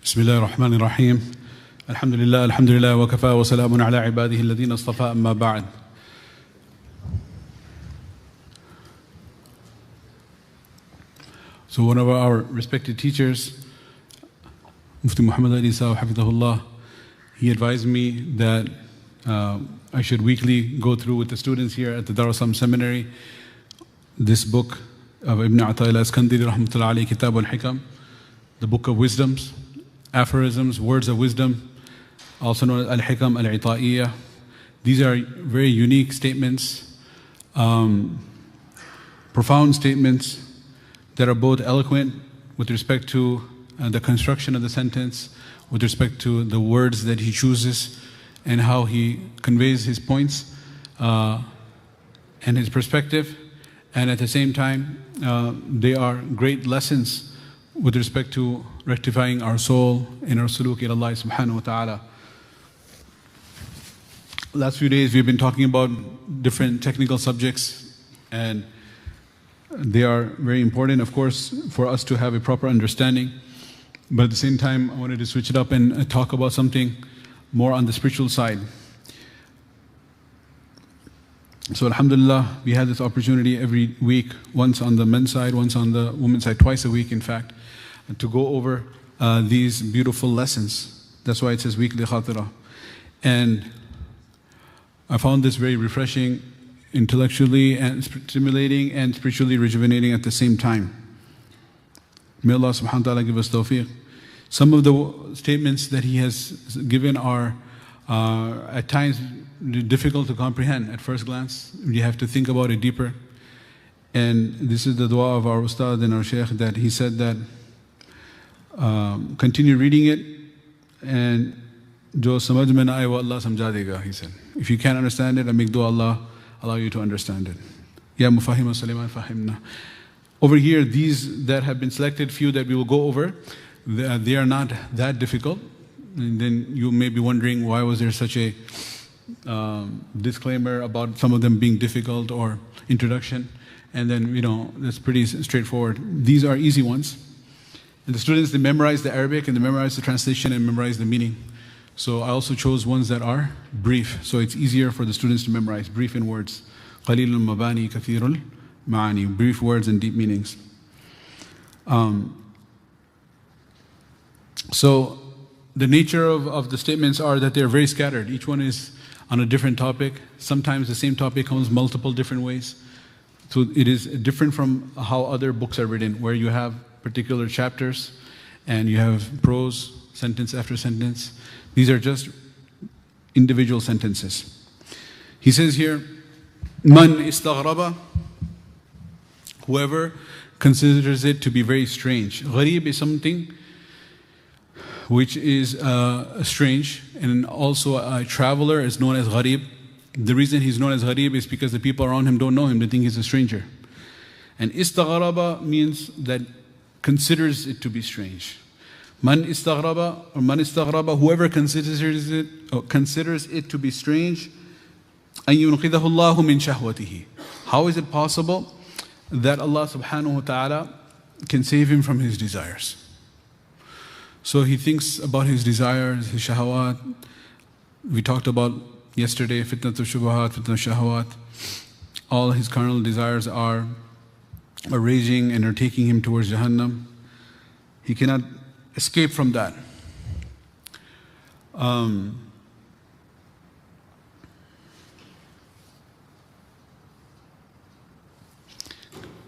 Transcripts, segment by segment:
بسم الله الرحمن الرحيم الحمد لله وكفى وسلام على عباده الذين اصطفى أما بعد. So one of our respected teachers, Mufti Minhaj, Hafidhahullah, he advised me that I should weekly go through with the students here at the DarusSalaam Seminary this book of Ibn Ata'illah Iskandari Rahmatullah Alayhi, Kitab al-Hikam, the book of wisdoms, aphorisms, words of wisdom, also known as al-Hikam al-Ita'iyah. These are very unique statements, profound statements that are both eloquent with respect to the construction of the sentence, with respect to the words that he chooses and how he conveys his points and his perspective. And at the same time, they are great lessons with respect to rectifying our soul and our suluk ila Allah subhanahu wa ta'ala. Last few days we've been talking about different technical subjects, and they are very important, of course, for us to have a proper understanding. But at the same time, I wanted to switch it up and talk about something more on the spiritual side. So alhamdulillah, we had this opportunity every week, once on the men's side, once on the women's side, twice a week in fact, to go over these beautiful lessons. That's why it says weekly khatira. And I found this very refreshing, intellectually and stimulating and spiritually rejuvenating at the same time. May Allah subhanahu wa ta'ala give us tawfiq. Some of the statements that he has given are at times difficult to comprehend at first glance. You have to think about it deeper. And this is the dua of our ustad and our shaykh, that he said that continue reading it, and jo samajh mein na aaye wo Allah samjha dega, he said. If you can't understand it, make dua Allah allow you to understand it. Ya mufahim Sulaiman fahimna. Over here, these that have been selected, few that we will go over, they are not that difficult. And then you may be wondering, why was there such a disclaimer about some of them being difficult or introduction? And then, that's pretty straightforward. These are easy ones. And the students, they memorize the Arabic and they memorize the translation and memorize the meaning. So I also chose ones that are brief, so it's easier for the students to memorize, brief in words. Qalilul mabani kathirul ma'ani, brief words and deep meanings. So the nature of the statements are that they're very scattered. Each one is on a different topic. Sometimes the same topic comes multiple different ways. So it is different from how other books are written, where you have particular chapters and you have prose, sentence after sentence. These are just individual sentences. He says here, Man istaghraba, whoever considers it to be very strange. Gharib is something which is strange, and also a traveler is known as gharib. The reason he's known as gharib is because the people around him don't know him, they think he's a stranger. And istaghraba means that considers it to be strange. Man istaghraba, or man istaghraba, whoever considers it to be strange, an yunqidahu Allahu min shahwatihi. How is it possible that Allah subhanahu wa ta'ala can save him from his desires? So he thinks about his desires, his shahawat. We talked about yesterday, fitnatul shubahat, fitnatul shahawat. All his carnal desires are raging and are taking him towards Jahannam. He cannot escape from that.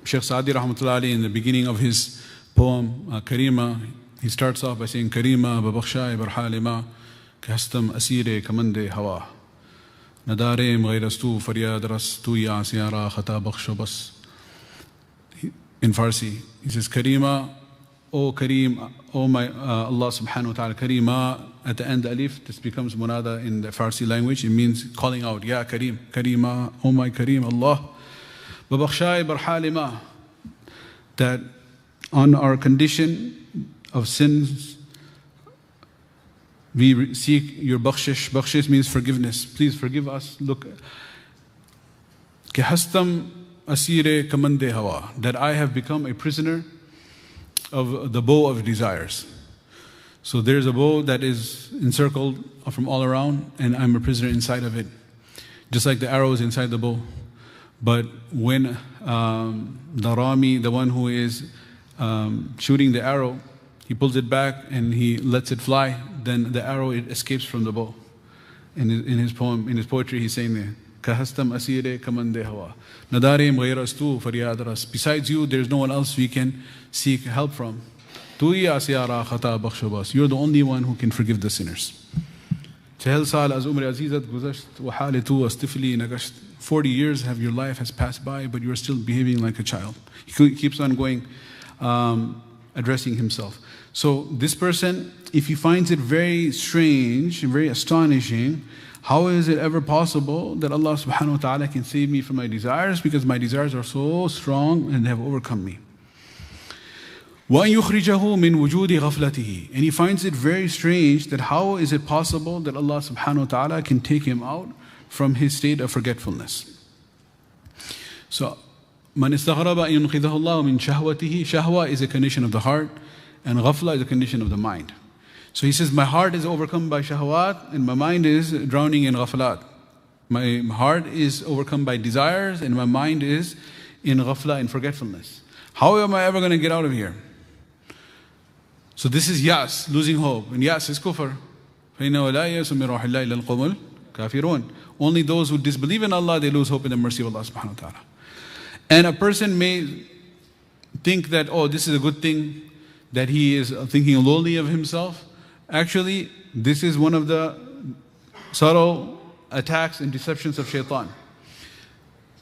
Shaykh Sa'di Rahmatullah Alayhi, in the beginning of his poem, Karima, he starts off by saying, Karima babakhshay barhalima kahastam asire kamande hawa nadare mghayrastu faryad rastu ya siyara khata bakhsho bas. In Farsi, he says, Karima, O Kareem, O my Allah subhanahu wa ta'ala. Karima, at the end, the alif, this becomes munada in the Farsi language. It means calling out, Ya Kareem, Karima, O my Kareem, Allah. Babakhshay barhalima, that on our condition of sins, we seek your bakhshish. Bakhshish means forgiveness. Please forgive us. Look, Kehastam asire kamande hawa, that I have become a prisoner of the bow of desires. So there's a bow that is encircled from all around, and I'm a prisoner inside of it. Just like the arrow is inside the bow. But when the Rami, the one who is shooting the arrow, he pulls it back and he lets it fly, then the arrow, it escapes from the bow. In his poem, in his poetry, he's saying there, Kahastam asire kamande hawa. Nadarem ghairas tu faryad ras. Besides you, there's no one else we can seek help from. Tui asiyara khata bakhshabas. You're the only one who can forgive the sinners. 40 years have your life has passed by, but you're still behaving like a child. He keeps on going, addressing himself. So this person, if he finds it very strange and very astonishing, how is it ever possible that Allah subhanahu wa ta'ala can save me from my desires? Because my desires are so strong and they have overcome me. وَأَن يُخْرِجَهُ مِنْ وُجُودِ غَفْلَتِهِ. And he finds it very strange that how is it possible that Allah subhanahu wa ta'ala can take him out from his state of forgetfulness. So, مَنْ اسْتَغْرَبَ أَن يُنْقِذَهُ اللَّهُ مِنْ شَهْوَتِهِ. Shahwa is a condition of the heart, and ghafla is a condition of the mind. So he says, my heart is overcome by shahwat, and my mind is drowning in ghaflat. My heart is overcome by desires, and my mind is in ghafla, in forgetfulness. How am I ever going to get out of here? So this is yas, losing hope. And yas is kufr. فَإِنَّهُ لَا يَأْسُ مِنْ رَوْحِ اللَّهِ إِلَّا الْقَوْمُ الْكَافِرُونَ. Only those who disbelieve in Allah, they lose hope in the mercy of Allah subhanahu wa ta'ala. And a person may think that, oh, this is a good thing, that he is thinking lowly of himself. Actually, this is one of the subtle attacks and deceptions of shaitan.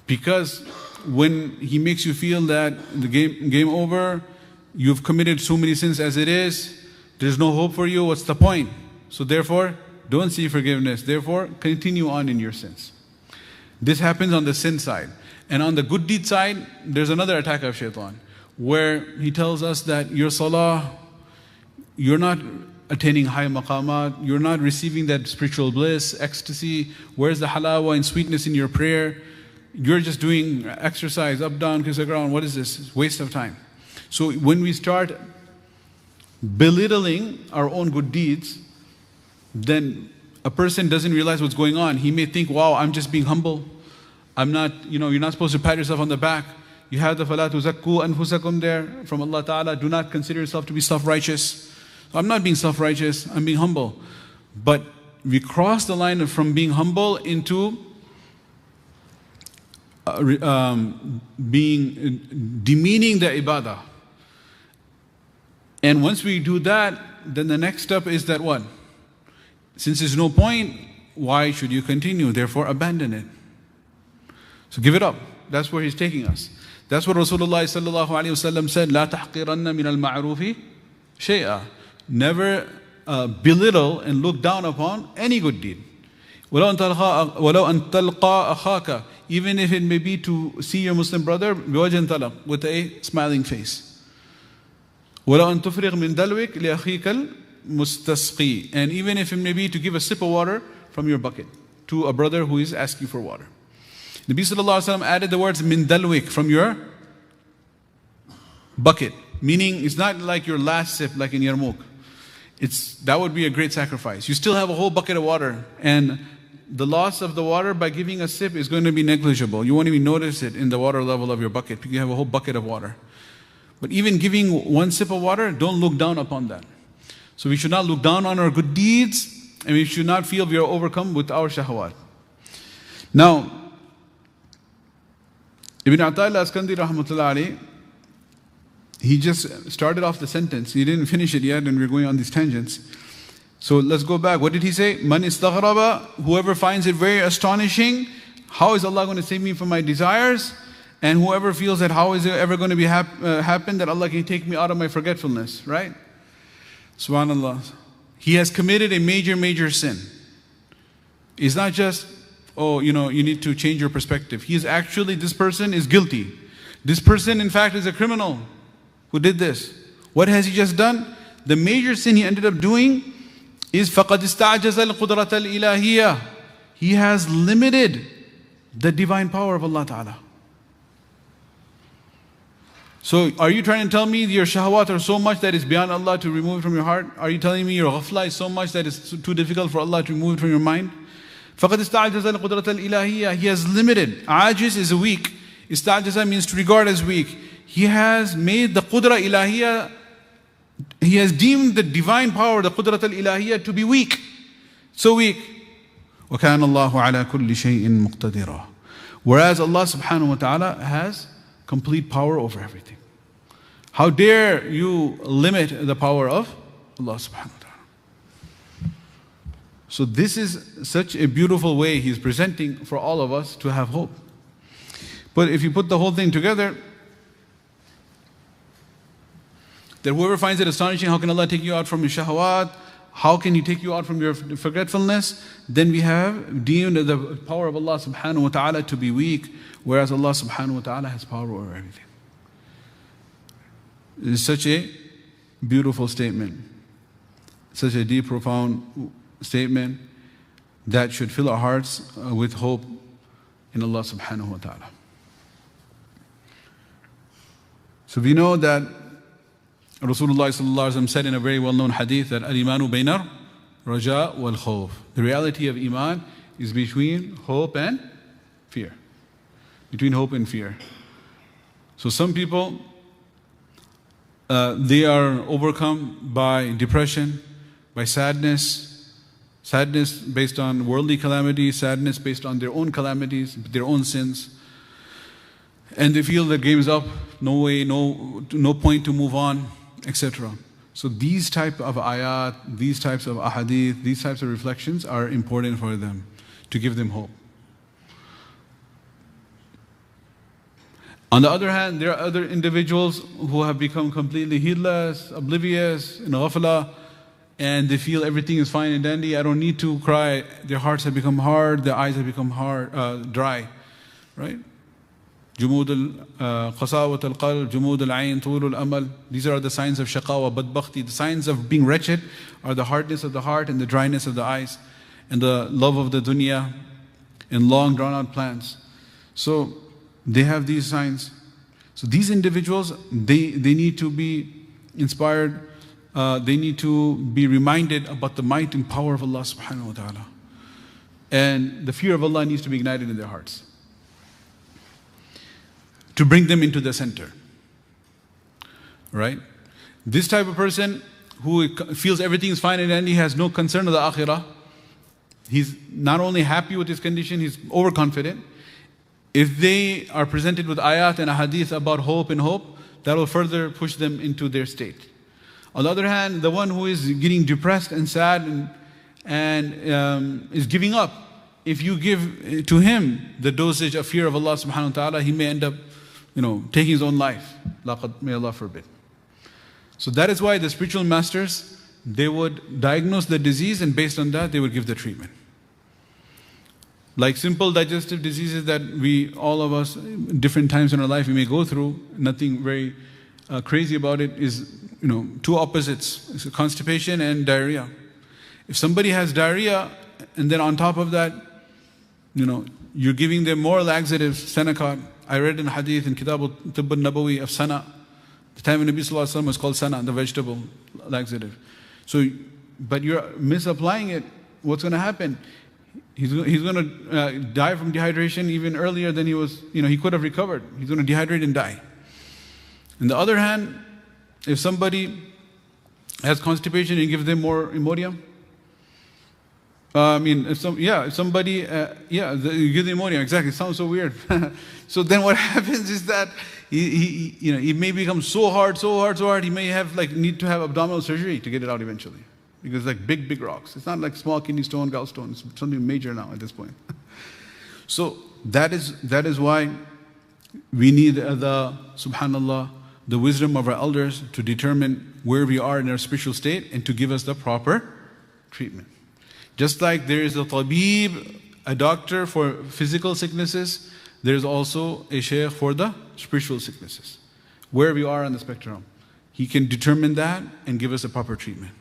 Because when he makes you feel that the game over, you've committed so many sins as it is, there's no hope for you, what's the point? So therefore, don't seek forgiveness. Therefore, continue on in your sins. This happens on the sin side. And on the good deed side, there's another attack of shaitan, where he tells us that your salah, you're not attaining high maqamat, you're not receiving that spiritual bliss, ecstasy. Where's the halawa and sweetness in your prayer? You're just doing exercise, up, down, kiss the ground. What is this? It's waste of time. So when we start belittling our own good deeds, then a person doesn't realize what's going on. He may think, wow, I'm just being humble. I'm not, you're not supposed to pat yourself on the back. You have the فَلَا تُزَكُّوا أَنفُسَكُمْ there from Allah Ta'ala. Do not consider yourself to be self-righteous. So I'm not being self-righteous, I'm being humble. But we cross the line from being humble into demeaning the ibadah. And once we do that, then the next step is that what? Since there's no point, why should you continue? Therefore, abandon it. So give it up. That's where he's taking us. That's what Rasulullah sallallahu alaihi wasallam said, "La tahqiranna min al-ma'rufi shay'a." Never belittle and look down upon any good deed. وَلَوْ أَن تَلْقَى أَخَاكَ. Even if it may be to see your Muslim brother بِوَجْهٍ طَلَقٍ, with a smiling face. وَلَوْ أَن تُفْرِغْ مِن دَلْوِكَ لِأَخِيكَ الْمُسْتَسْقِي. And even if it may be to give a sip of water from your bucket to a brother who is asking for water. Nabi sallallahu alaihi wasallam added the words min dalwik, from your bucket, meaning it's not like your last sip like in Yarmouk. That would be a great sacrifice. You still have a whole bucket of water, and the loss of the water by giving a sip is going to be negligible. You won't even notice it in the water level of your bucket. You have a whole bucket of water. But even giving one sip of water, don't look down upon that. So we should not look down on our good deeds, and we should not feel we are overcome with our shahwat. Now, Ibn Ata'illah Askandi rahmatullah alayhi, he just started off the sentence. He didn't finish it yet, and we're going on these tangents. So let's go back. What did he say? Man istaghraba, whoever finds it very astonishing, how is Allah going to save me from my desires? And whoever feels that how is it ever going to be happen that Allah can take me out of my forgetfulness, right? Subhanallah. He has committed a major sin. It's not just, oh, you need to change your perspective. This person is guilty. This person, in fact, is a criminal who did this. What has he just done? The major sin he ended up doing is فَقَدْ اسْتَعْجَزَ الْقُدْرَةَ الْإِلَهِيَّةِ. He has limited the divine power of Allah Ta'ala. So are you trying to tell me your shahwat are so much that it's beyond Allah to remove it from your heart? Are you telling me your ghafla is so much that it's too difficult for Allah to remove it from your mind? فَقَدْ اسْتَعْجَزَ الْقُدْرَةَ الْإِلَهِيَّةِ He has limited. Ajiz is weak. Ista'jaza means to regard as weak. He has made the qudra ilahiyya, He has deemed the divine power, the qudrat al-ilahiyya, to be weak. So weak. وَكَانَ اللَّهُ عَلَى كُلِّ شَيْءٍ مُقْتَدِرًا Whereas Allah subhanahu wa ta'ala has complete power over everything. How dare you limit the power of Allah subhanahu wa ta'ala. So this is such a beautiful way He's presenting for all of us to have hope. But if you put the whole thing together, that whoever finds it astonishing, how can Allah take you out from your shahwat? How can He take you out from your forgetfulness? Then we have deemed the power of Allah subhanahu wa ta'ala to be weak, whereas Allah subhanahu wa ta'ala has power over everything. It is such a beautiful statement, such a deep, profound statement that should fill our hearts with hope in Allah subhanahu wa ta'ala. So we know that Rasulullah sallallahu alaihi wasallam said in a very well-known hadith that al-imanu bayna raja wal khawf. The reality of iman is between hope and fear. Between hope and fear. So some people, they are overcome by depression, by sadness based on worldly calamity, sadness based on their own calamities, their own sins. And they feel the game is up, no way, no point to move on, etc. So these type of ayat, these types of ahadith, these types of reflections are important for them, to give them hope. On the other hand, there are other individuals who have become completely heedless, oblivious, in ghafla, and they feel everything is fine and dandy. I don't need to cry. Their hearts have become hard, their eyes have become dry, right? Jumud al-qasawat al-qalb, jumud al-ayn, tulul al-amal. These are the signs of shaqawa, badbakhti. The signs of being wretched are the hardness of the heart and the dryness of the eyes and the love of the dunya and long drawn out plans. So they have these signs. So these individuals, they need to be inspired. They need to be reminded about the might and power of Allah subhanahu wa ta'ala. And the fear of Allah needs to be ignited in their hearts, to bring them into the center. Right? This type of person who feels everything is fine and dandy, has no concern of the akhirah, he's not only happy with his condition, he's overconfident. If they are presented with ayat and ahadith about hope and hope, that will further push them into their state. On the other hand, the one who is getting depressed and sad and is giving up, if you give to him the dosage of fear of Allah subhanahu wa ta'ala, he may end up taking his own life. May Allah forbid. So that is why the spiritual masters, they would diagnose the disease, and based on that they would give the treatment. Like simple digestive diseases that all of us, different times in our life we may go through, nothing very crazy about it, is two opposites. It's constipation and diarrhea. If somebody has diarrhea and then on top of that, you're giving them more laxatives, Senecot. I read in hadith in Kitab al-Tibb al-Nabawi of Sana. The time when Nabi sallallahu alaihi wasallam was called Sana, the vegetable laxative. So, but you're misapplying it. What's going to happen? He's going to die from dehydration even earlier than he was. He could have recovered. He's going to dehydrate and die. On the other hand, if somebody has constipation and you give them more Imodium, if somebody, you give them Imodium, exactly. It sounds so weird. So then what happens is that he may become so hard, he may have need to have abdominal surgery to get it out eventually. Because big rocks. It's not like small kidney stone, gallstone. It's something major now at this point. So that is why we need subhanallah, the wisdom of our elders to determine where we are in our spiritual state and to give us the proper treatment. Just like there is a tabib, a doctor for physical sicknesses, there is also a shaykh for the spiritual sicknesses. Where we are on the spectrum, he can determine that and give us a proper treatment.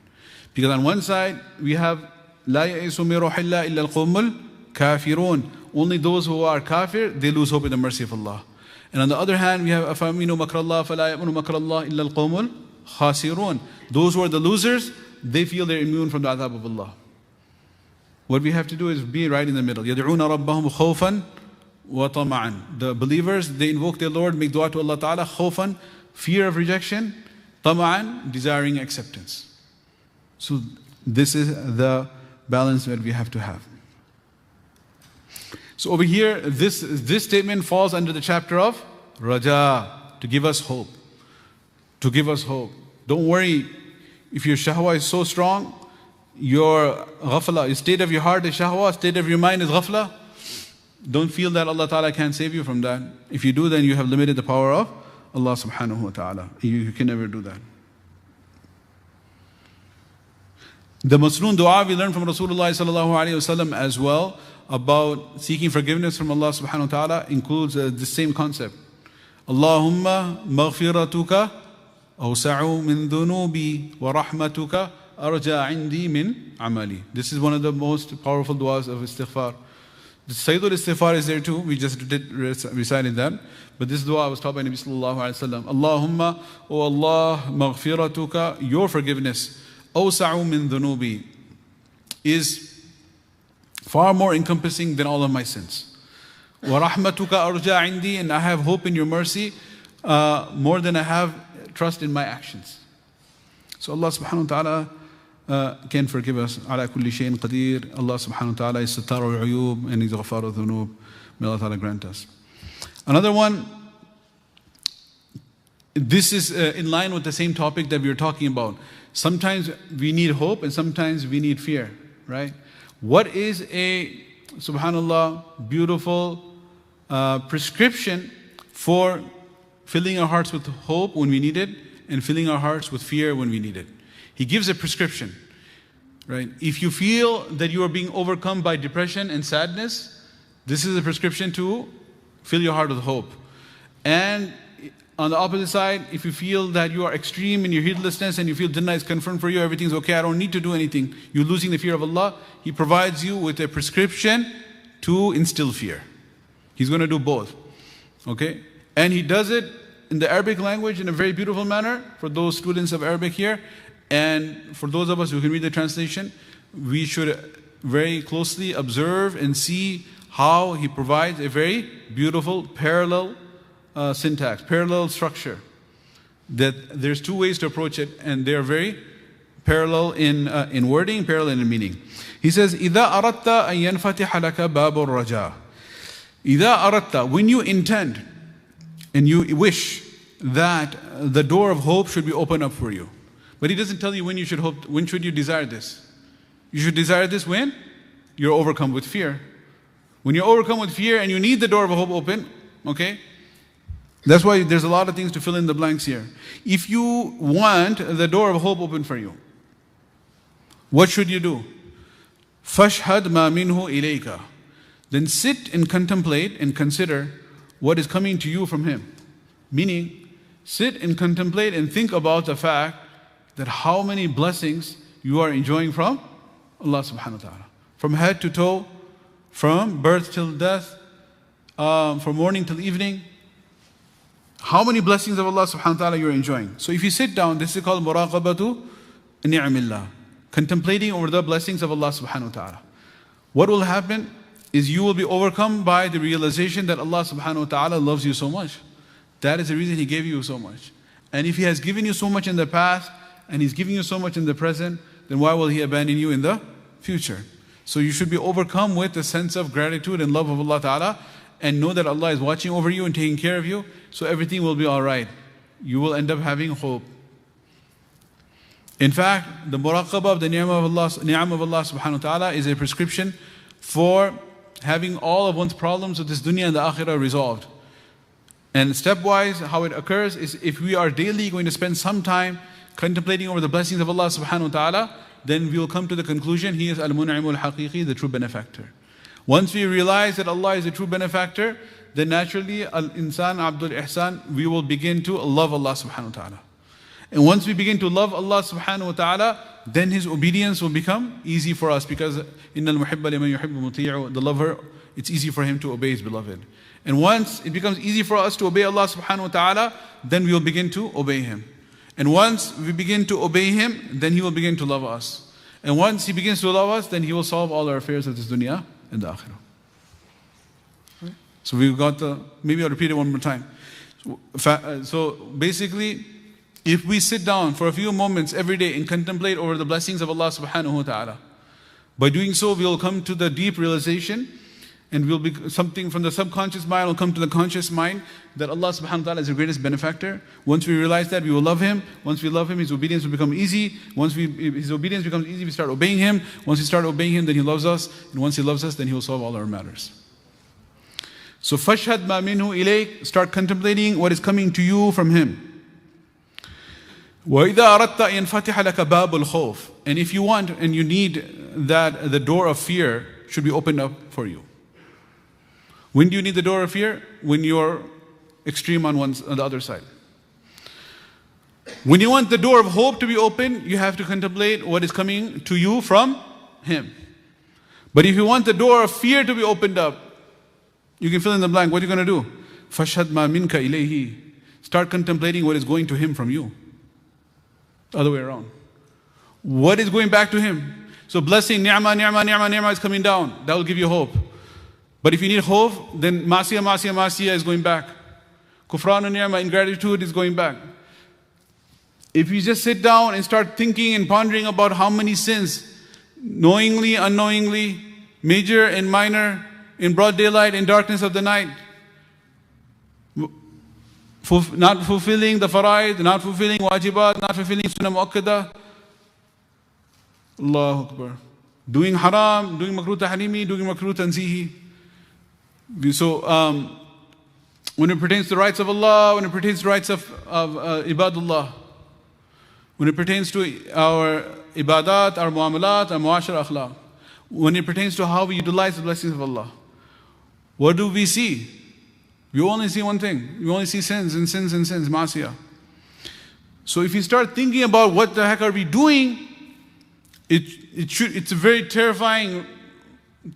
Because on one side we have لا يئس من روح الله إلا القوم الكافرون. Only those who are kafir, they lose hope in the mercy of Allah. And on the other hand, we have أَفَأَمِنُوا مَكْرَ اللَّهِ فَلَا يَأْمَنُ مَكْرَ اللَّهِ إِلَّا الْقَوْمُ الْخَاسِرُونَ. Those who are the losers, they feel they're immune from the adhab of Allah. What we have to do is be right in the middle. يَدْعُونَ رَبَّهُمْ خَوْفًا وَطَمَعًا. The believers, they invoke their Lord, make dua to Allah Ta'ala, khawfan, fear of rejection, tama'an, desiring acceptance. So this is the balance that we have to have. So over here, this statement falls under the chapter of Raja, to give us hope. To give us hope. Don't worry, if your shahwa is so strong, your ghafla, the state of your heart is shahwa, state of your mind is ghafla. Don't feel that Allah Ta'ala can't save you from that. If you do, then you have limited the power of Allah Subhanahu wa Ta'ala. You can never do that. The Masnoon dua we learned from Rasulullah Sallallahu Alaihi Wasallam as well about seeking forgiveness from Allah Subhanahu wa Ta'ala includes the same concept. Allahumma maghfiratuka awsa'u min dhunubi wa rahmatuka arja indi min amali. This is one of the most powerful du'as of istighfar. The Sayyidul Istighfar is there too. We just recited that. But this dua was taught by Nabi Sallallahu Alaihi Wasallam. Allahumma, O Allah, maghfiratuka, your forgiveness, awsa'u min dhunubi, is far more encompassing than all of my sins. Wa rahmatuka arja indi, and I have hope in your mercy more than I have trust in my actions. So Allah Subhanahu wa Ta'ala can forgive us. Ala kulli shayin qadir. Allah Subhanahu wa Ta'ala is Sattarul Uyub and He's Ghafarul Dhunub. May Allah Ta'ala grant us. Another one, this is in line with the same topic that we were talking about. Sometimes we need hope and sometimes we need fear, right? What is a, subhanallah, beautiful prescription for filling our hearts with hope when we need it and filling our hearts with fear when we need it? He gives a prescription, right? If you feel that you are being overcome by depression and sadness, this is a prescription to fill your heart with hope. And on the opposite side, if you feel that you are extreme in your heedlessness and you feel Jannah is confirmed for you, everything's okay, I don't need to do anything, you're losing the fear of Allah, He provides you with a prescription to instill fear. He's going to do both, okay? And He does it in the Arabic language in a very beautiful manner for those students of Arabic here. And for those of us who can read the translation, we should very closely observe and see how He provides a very beautiful parallel syntax, parallel structure. That there's two ways to approach it, and they're very parallel in wording, parallel in meaning. He says, إِذَا أَرَدْتَ أَن يَنْفَتِحَ لَكَ بَابُ الرَّجَاءِ. إِذَا أَرَدْتَ, when you intend and you wish that the door of hope should be opened up for you. But He doesn't tell you when you should hope, when should you desire this. You should desire this when you're overcome with fear. When you're overcome with fear and you need the door of hope open, okay? That's why there's a lot of things to fill in the blanks here. If you want the door of hope open for you, what should you do? فَاشْهَدْ مَا مِنْهُ إِلَيْكَ. Then sit and contemplate and consider what is coming to you from Him. Meaning, sit and contemplate and think about the fact that how many blessings you are enjoying from Allah Subhanahu wa Ta'ala. From head to toe, from birth till death, from morning till evening. How many blessings of Allah Subhanahu wa Ta'ala you are enjoying. So if you sit down, this is called muraqabatu ni'amillah. Contemplating over the blessings of Allah Subhanahu wa Ta'ala. What will happen is you will be overcome by the realization that Allah Subhanahu wa Ta'ala loves you so much. That is the reason He gave you so much. And if He has given you so much in the past, and He's giving you so much in the present, then why will He abandon you in the future? So you should be overcome with a sense of gratitude and love of Allah Ta'ala, and know that Allah is watching over you and taking care of you, so everything will be alright. You will end up having hope. In fact, the muraqabah of the ni'am of Allah Subhanahu wa Ta'ala is a prescription for having all of one's problems with this dunya and the akhirah resolved. And stepwise, how it occurs is if we are daily going to spend some time contemplating over the blessings of Allah Subhanahu wa Ta'ala, then we will come to the conclusion He is Al-Mun'imul Haqiqi, the true benefactor. Once we realize that Allah is a true benefactor, then naturally Al-Insan Abdul Ihsan, we will begin to love Allah Subhanahu wa Ta'ala. And once we begin to love Allah Subhanahu wa Ta'ala, then His obedience will become easy for us, because Innal Muhibba liman yuhibbu muti'u, the lover, it's easy for him to obey his beloved. And once it becomes easy for us to obey Allah subhanahu wa ta'ala, then we will begin to obey Him. And once we begin to obey Him, then He will begin to love us. And once He begins to love us, then He will solve all our affairs of this dunya and the akhirah. Right? So we've got maybe I'll repeat it one more time. So basically, if we sit down for a few moments every day and contemplate over the blessings of Allah subhanahu wa ta'ala, by doing so, we will come to the deep realization, and we'll be something from the subconscious mind will come to the conscious mind that Allah subhanahu wa ta'ala is the greatest benefactor. Once we realize that, we will love Him. Once we love Him, His obedience will become easy. Once His obedience becomes easy, we start obeying Him. Once we start obeying Him, then He loves us. And once He loves us, then He will solve all our matters. So فَاشْهَدْ مَا مِنْهُ إِلَيْكَ, start contemplating what is coming to you from Him. وَإِذَا أَرَدْتَ يَنْفَتِحَ لَكَ بَابُ الْخَوْفِ, and if you want and you need that the door of fear should be opened up for you. When do you need the door of fear? When you're extreme on the other side. When you want the door of hope to be open, you have to contemplate what is coming to you from Him. But if you want the door of fear to be opened up, you can fill in the blank. What are you going to do? فَاشْهَدْ مَا مِنْكَ إِلَيْهِ, start contemplating what is going to Him from you. The other way around. What is going back to Him? So blessing, ni'mah is coming down. That will give you hope. But if you need hope, then masiyah is going back. Kufran and ni'mah, ingratitude, is going back. If you just sit down and start thinking and pondering about how many sins, knowingly, unknowingly, major and minor, in broad daylight, in darkness of the night, not fulfilling the faraid, not fulfilling wajibat, not fulfilling sunnah mu'akkadah, Allahu Akbar, doing haram, doing makruh tahrimi, doing makruh tanzihi. So when it pertains to the rights of Allah, when it pertains to the rights of ibadullah, when it pertains to our ibadat, our muamalat, our muashara akhlaq, when it pertains to how we utilize the blessings of Allah, what do we see? We only see one thing. We only see sins and sins and sins, masiyah. So if you start thinking about what the heck are we doing, it's a very terrifying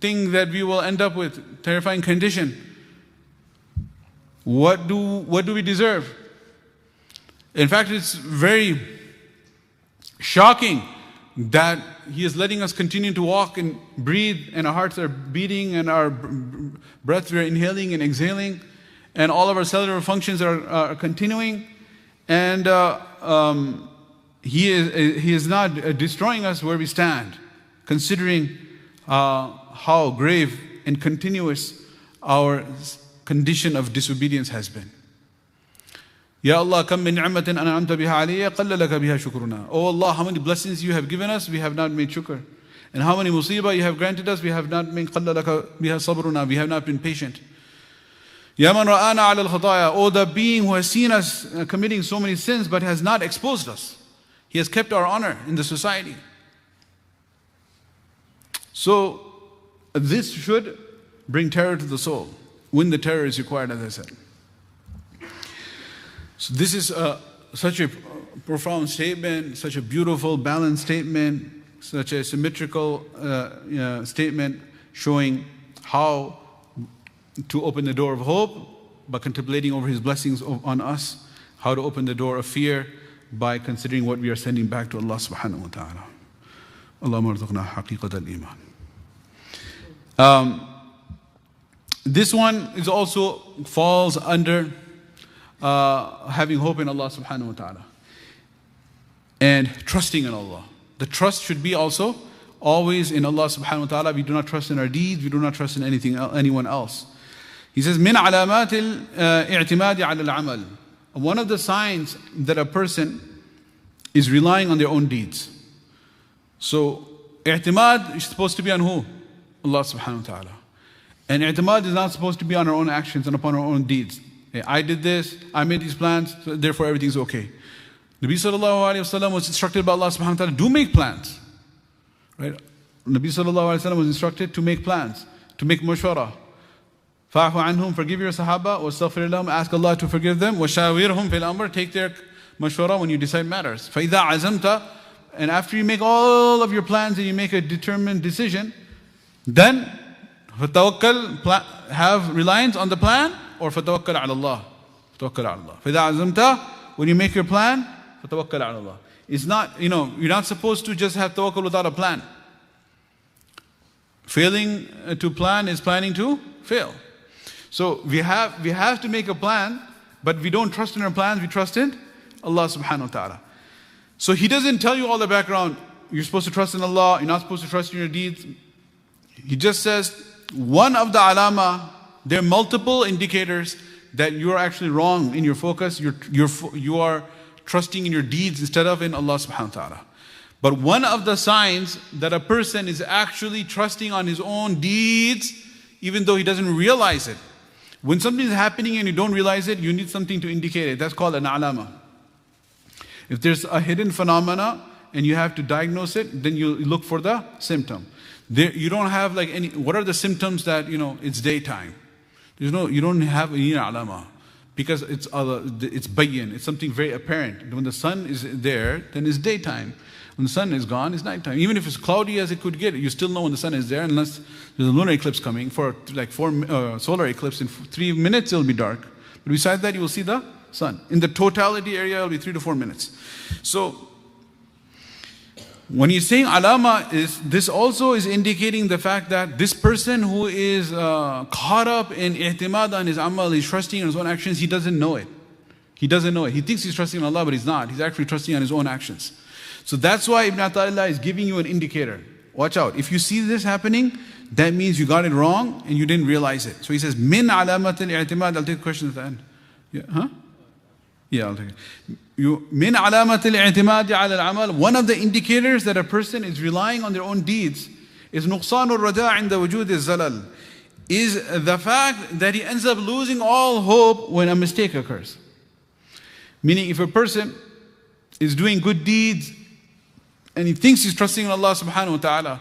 thing that we will end up with, terrifying condition. What do we deserve? In fact, it's very shocking that He is letting us continue to walk and breathe, and our hearts are beating, and our breath, we are inhaling and exhaling, and all of our cellular functions are continuing, and He is not destroying us where we stand, considering how grave and continuous our condition of disobedience has been. Ya Allah, kam min ni'matin an'amta biha alayya qalla laka biha shukruna. Oh Allah, how many blessings you have given us, we have not made shukr. And how many musibah you have granted us, we have not made qalla laka biha sabruna, we have not been patient. Ya man ra'ana ala al-khataya. Oh, the being who has seen us committing so many sins but has not exposed us. He has kept our honor in the society. So this should bring terror to the soul when the terror is required, as I said. So this is such a profound statement, such a beautiful, balanced statement, such a symmetrical statement showing how to open the door of hope by contemplating over His blessings on us, how to open the door of fear by considering what we are sending back to Allah subhanahu wa ta'ala. Allahumma arzuqna haqiqat al-iman. This one is also falls under having hope in Allah subhanahu wa ta'ala and trusting in Allah. The trust should be also always in Allah subhanahu wa ta'ala. We do not trust in our deeds, we do not trust in anyone else. He says, min alamatil i'timadi ala al-amal. One of the signs that a person is relying on their own deeds. So i'timad is supposed to be on who? Allah subhanahu wa ta'ala. And i'timad is not supposed to be on our own actions and upon our own deeds. Hey, I did this, I made these plans, so therefore everything's okay. Nabi sallallahu alayhi wa sallam was instructed by Allah subhanahu wa ta'ala, do make plans. Right? Nabi sallallahu alayhi wa sallam was instructed to make plans, to make mashwara. Fa'fu anhum, forgive your sahaba, wastaghfir lahum, ask Allah to forgive them, washawirhum fil amr, take their mashwara when you decide matters. فَإِذَا عَزَمْتَ, and after you make all of your plans and you make a determined decision, then فَتَوَكَّل, have reliance on the plan, or فَتَوَكَّل عَلَى اللَّهِ. فَتَوَكَّل عَلَى اللَّهِ. فَإِذَا عَزَمْتَ, when you make your plan, فَتَوَكَّل عَلَى اللَّهِ. It's not, you're not supposed to just have tawakkul without a plan. Failing to plan is planning to fail. So we have to make a plan, but we don't trust in our plans, we trust in Allah subhanahu wa ta'ala. So He doesn't tell you all the background. You're supposed to trust in Allah, you're not supposed to trust in your deeds. He just says, one of the alama, there are multiple indicators that you are actually wrong in your focus. You are trusting in your deeds instead of in Allah subhanahu wa ta'ala. But one of the signs that a person is actually trusting on his own deeds, even though he doesn't realize it. When something is happening and you don't realize it, you need something to indicate it. That's called an alama. If there's a hidden phenomena and you have to diagnose it, then you look for the symptom. You don't have like any, what are the symptoms that, it's daytime? You don't have any alama. Because it's bayyin, it's something very apparent. When the sun is there, then it's daytime. When the sun is gone, it's nighttime. Even if it's cloudy as it could get, you still know when the sun is there, unless there's a lunar eclipse coming. For like 4 solar eclipse, in 3 minutes it'll be dark. But besides that, you will see the sun. In the totality area, it'll be 3 to 4 minutes. So, when he's saying alama, this also is indicating the fact that this person who is caught up in i'timad on his amal, he's trusting in his own actions, he doesn't know it. He doesn't know it. He thinks he's trusting in Allah, but he's not. He's actually trusting on his own actions. So that's why Ibn Ata'illah is giving you an indicator. Watch out. If you see this happening, that means you got it wrong and you didn't realize it. So he says, min alamat al-i'timad. I'll take a question at the end. Yeah, huh? Yeah, I'll take it. Min alamat al-i'timad ala al-amal. One of the indicators that a person is relying on their own deeds is nuqsan al-raja' inda wujud al-zalal. Is the fact that he ends up losing all hope when a mistake occurs. Meaning if a person is doing good deeds and he thinks he's trusting in Allah subhanahu wa ta'ala,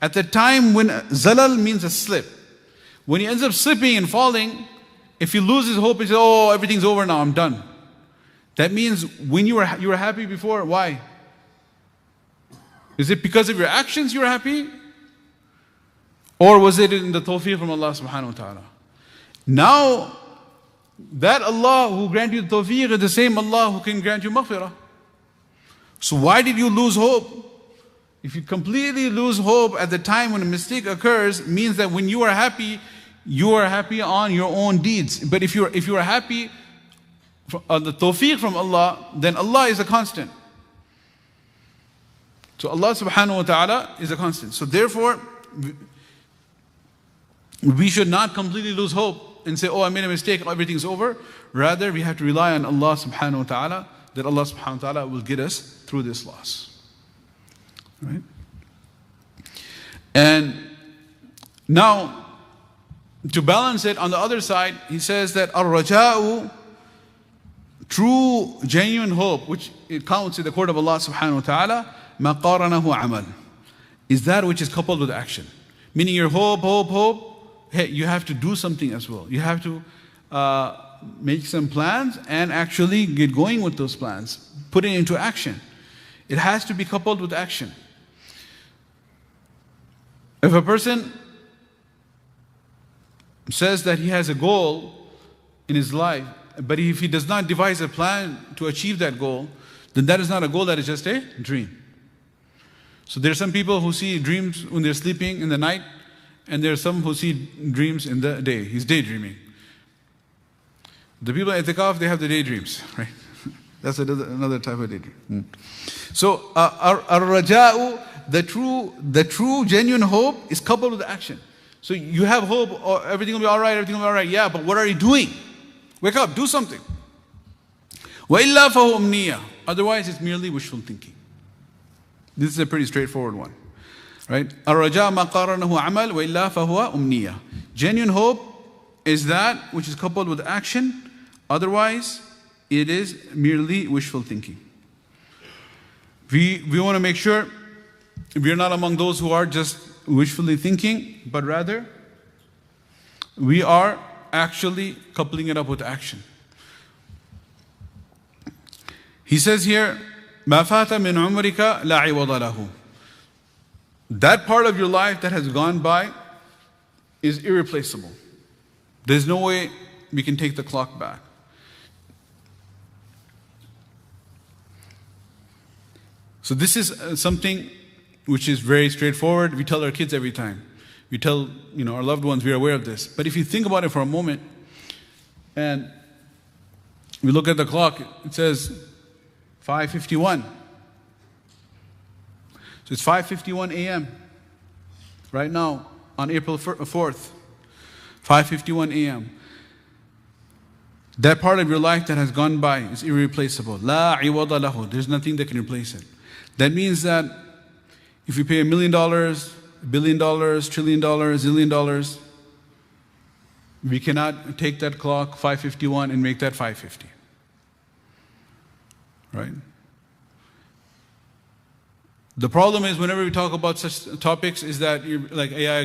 at the time when zalal means a slip, when he ends up slipping and falling, if he loses hope, he says, oh, everything's over now, I'm done. That means when you were happy before, why? Is it because of your actions you were happy? Or was it in the tawfiq from Allah subhanahu wa ta'ala? Now, that Allah who grant you the tawfiq is the same Allah who can grant you maghfirah. So why did you lose hope? If you completely lose hope at the time when a mistake occurs, means that when you are happy on your own deeds. But if you are happy on the tawfiq from Allah, then Allah is a constant. So Allah subhanahu wa ta'ala is a constant. So therefore, we should not completely lose hope and say, oh, I made a mistake, everything's over. Rather, we have to rely on Allah subhanahu wa ta'ala, that Allah subhanahu wa ta'ala will get us through this loss. Right? And now, to balance it, on the other side, he says that ar-raja'u, true, genuine hope, which it counts in the court of Allah subhanahu wa ta'ala, ma qaranahu amal, is that which is coupled with action. Meaning your hope, hey, you have to do something as well. You have to make some plans and actually get going with those plans. Put it into action. It has to be coupled with action. If a person says that he has a goal in his life, but if he does not devise a plan to achieve that goal, then that is not a goal, that is just a dream. So there are some people who see dreams when they're sleeping in the night, and there are some who see dreams in the day. He's daydreaming. The people at itikaf, they have the daydreams, right? That's another type of daydream. So, ar-raja'u, the true genuine hope is coupled with action. So you have hope, oh, everything will be all right, everything will be all right. Yeah, but what are you doing? Wake up, do something. وَإِلَّا فَهُ أُمْنِيَّةٌ. Otherwise, it's merely wishful thinking. This is a pretty straightforward one. Right? الرجاء ما قارنه عمل وإلا فهو أمنية. Genuine hope is that which is coupled with action. Otherwise, it is merely wishful thinking. We want to make sure we are not among those who are just wishfully thinking, but rather we are actually coupling it up with action. He says here, ما فات من عمرك لا عوض له. That part of your life that has gone by, is irreplaceable. There's no way we can take the clock back. So this is something which is very straightforward. We tell our kids every time. We tell our loved ones, we are aware of this. But if you think about it for a moment, and we look at the clock, it says 5:51. So it's 5:51 a.m. right now on April 4th. 5:51 a.m. That part of your life that has gone by is irreplaceable. La iwada lahu. There's nothing that can replace it. That means that if you pay $1 million, $1 billion, $1 trillion, $1 zillion, we cannot take that clock 5:51 and make that 5:50. Right? The problem is whenever we talk about such topics is that you're like, yeah,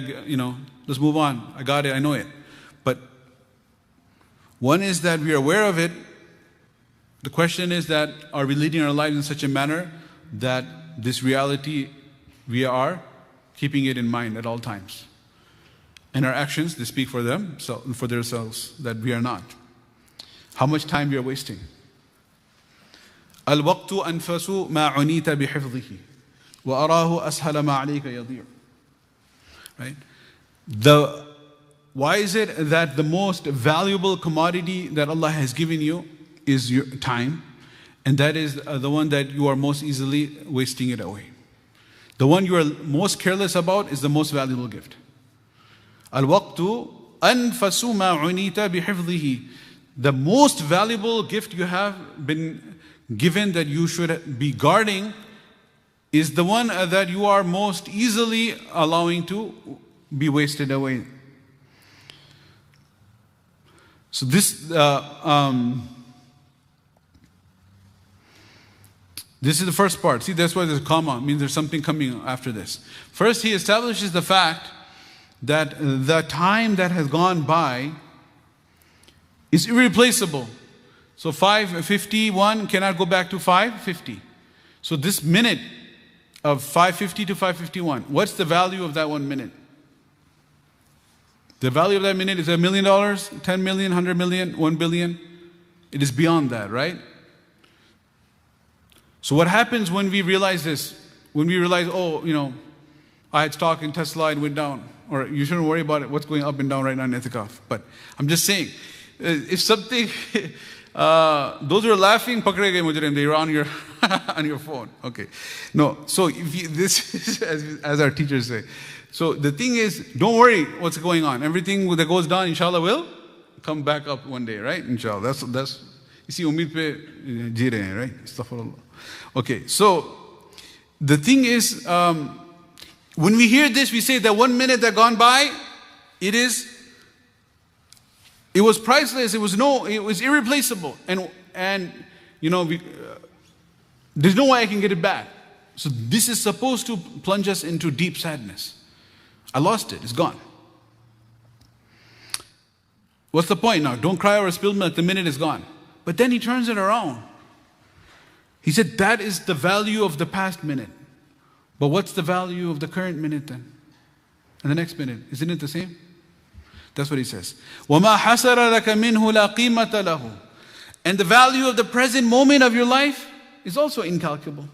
let's move on. I got it, I know it. But one is that we are aware of it. The question is that are we leading our lives in such a manner that this reality, we are keeping it in mind at all times. And our actions, they speak for them, for themselves, that we are not. How much time we are wasting. Al-waqtu anfasu ma unita bihifdhihi wa arahu ashala ma alayka yadir. Right? Why is it that the most valuable commodity that Allah has given you is your time? And that is the one that you are most easily wasting it away. The one you are most careless about is the most valuable gift. Al-waqtu anfasu ma unita bihifdhihi. The most valuable gift you have been given that you should be guarding is the one that you are most easily allowing to be wasted away. So this is the first part. See, that's why there's a comma. It means there's something coming after this. First, he establishes the fact that the time that has gone by is irreplaceable. So 5:51 cannot go back to 5:50. So this minute of 5:50 to 5:51, what's the value of that 1 minute? The value of that minute is $1 million, 10 million, 100 million, 1 billion. It is beyond that, right? So what happens when we realize this? When we realize, I had stock in Tesla and went down. Or you shouldn't worry about it, what's going up and down right now in Itikaf. But I'm just saying, if something, those who are laughing, pakde gaye mujrim, they were on your, on your phone. Okay. No, so this is as our teachers say. So the thing is, don't worry what's going on. Everything that goes down, inshallah, will come back up one day, right? Inshallah. That's you see, umid pe ji rahe hain, right? Astaghfirullah. Okay, so the thing is, when we hear this, we say that 1 minute that gone by, it was priceless. It was irreplaceable, and there's no way I can get it back. So this is supposed to plunge us into deep sadness. I lost it. It's gone. What's the point now? Don't cry over spilled milk. The minute is gone. But then he turns it around. He said that is the value of the past minute. But what's the value of the current minute then? And the next minute? Isn't it the same? That's what he says. وَمَا حَسَرَ لَكَ مِنْهُ لَا قِيمَةَ لَهُ. And the value of the present moment of your life is also incalculable.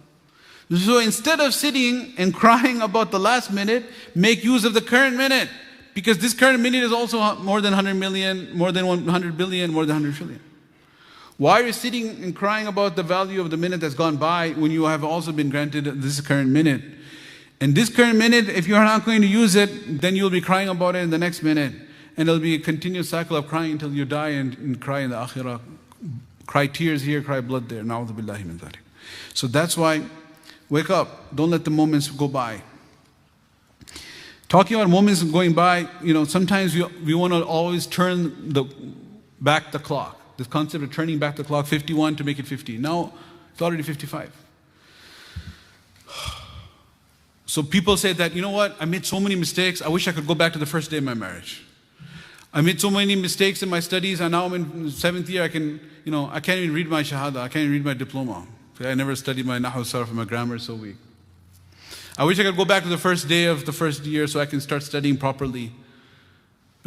So instead of sitting and crying about the last minute, make use of the current minute. Because this current minute is also more than 100 million, more than 100 billion, more than 100 trillion. Why are you sitting and crying about the value of the minute that's gone by when you have also been granted this current minute? And this current minute, if you're not going to use it, then you'll be crying about it in the next minute. And it'll be a continuous cycle of crying until you die and cry in the akhirah. Cry tears here, cry blood there. Na'udhu billahi min dhalik. So that's why, wake up. Don't let the moments go by. Talking about moments going by, sometimes we want to always turn back the clock. This concept of turning back the clock 51 to make it 50. Now, it's already 55. So people say that, I made so many mistakes, I wish I could go back to the first day of my marriage. I made so many mistakes in my studies, and now I'm in 7th year, I can't even read my shahada, I can't even read my diploma. I never studied my nahu sarf, my grammar is so weak. I wish I could go back to the first day of the first year so I can start studying properly.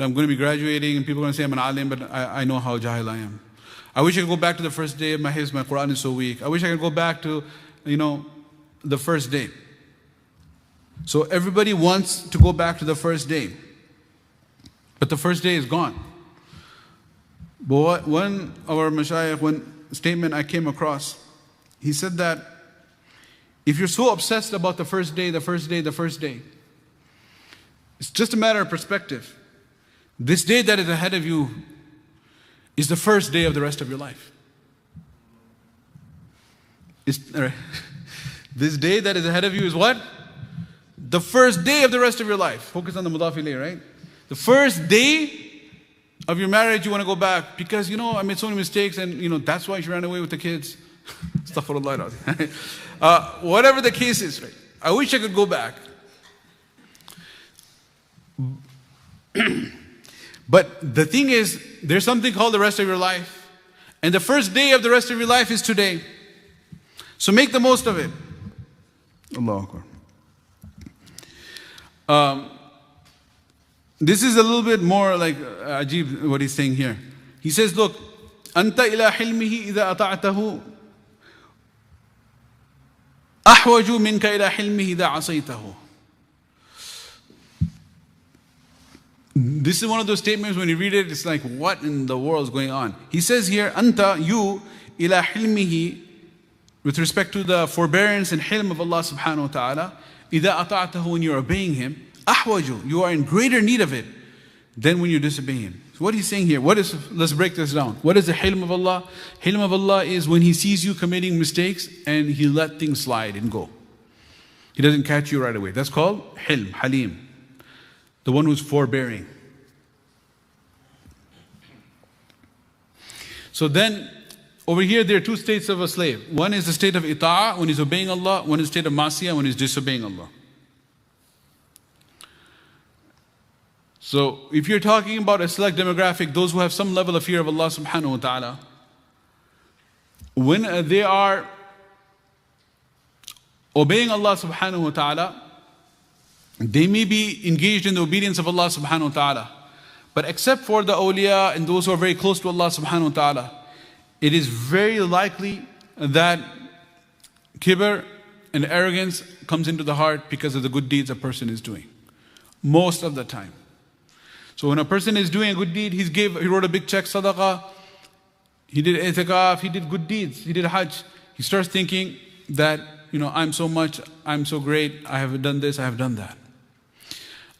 I'm going to be graduating and people are going to say I'm an alim, but I know how jahil I am. I wish I could go back to the first day of my hifz, my Quran is so weak. I wish I could go back to, the first day. So everybody wants to go back to the first day. But the first day is gone. But one of our mashayikh, one statement I came across, he said that if you're so obsessed about the first day, it's just a matter of perspective. This day that is ahead of you is the first day of the rest of your life. This day that is ahead of you is what? The first day of the rest of your life. Focus on the mudaf ilayh, right? The first day of your marriage, you want to go back because, I made so many mistakes and, that's why you ran away with the kids. Astaghfirullah. Whatever the case is, right? I wish I could go back. But the thing is, there's something called the rest of your life. And the first day of the rest of your life is today. So make the most of it. Allahu Akbar. This is a little bit more like ajib what he's saying here. He says, look, Anta ila hilmihi idha ata'atahu ahwaju minka ila hilmihi idha asaytahu. This is one of those statements when you read it, it's like, what in the world is going on? He says here, Anta, you, ila hilmihi, with respect to the forbearance and hilm of Allah subhanahu wa ta'ala, idha ata'atahu, when you're obeying Him, ahwaju, you are in greater need of it than when you disobey Him. So what he's saying here, let's break this down. What is the hilm of Allah? Hilm of Allah is when He sees you committing mistakes and He let things slide and go. He doesn't catch you right away. That's called hilm, halim. The one who's forbearing. So then, over here there are two states of a slave. One is the state of ita'ah, when he's obeying Allah. One is the state of masiyah, when he's disobeying Allah. So, if you're talking about a select demographic, those who have some level of fear of Allah subhanahu wa ta'ala, when they are obeying Allah subhanahu wa ta'ala, they may be engaged in the obedience of Allah subhanahu wa ta'ala. But except for the awliya and those who are very close to Allah subhanahu wa ta'ala, it is very likely that kibr and arrogance comes into the heart because of the good deeds a person is doing. Most of the time. So when a person is doing a good deed, he wrote a big check, sadaqah, he did itikaf, he did good deeds, he did hajj. He starts thinking that, I'm so much, I'm so great, I have done this, I have done that.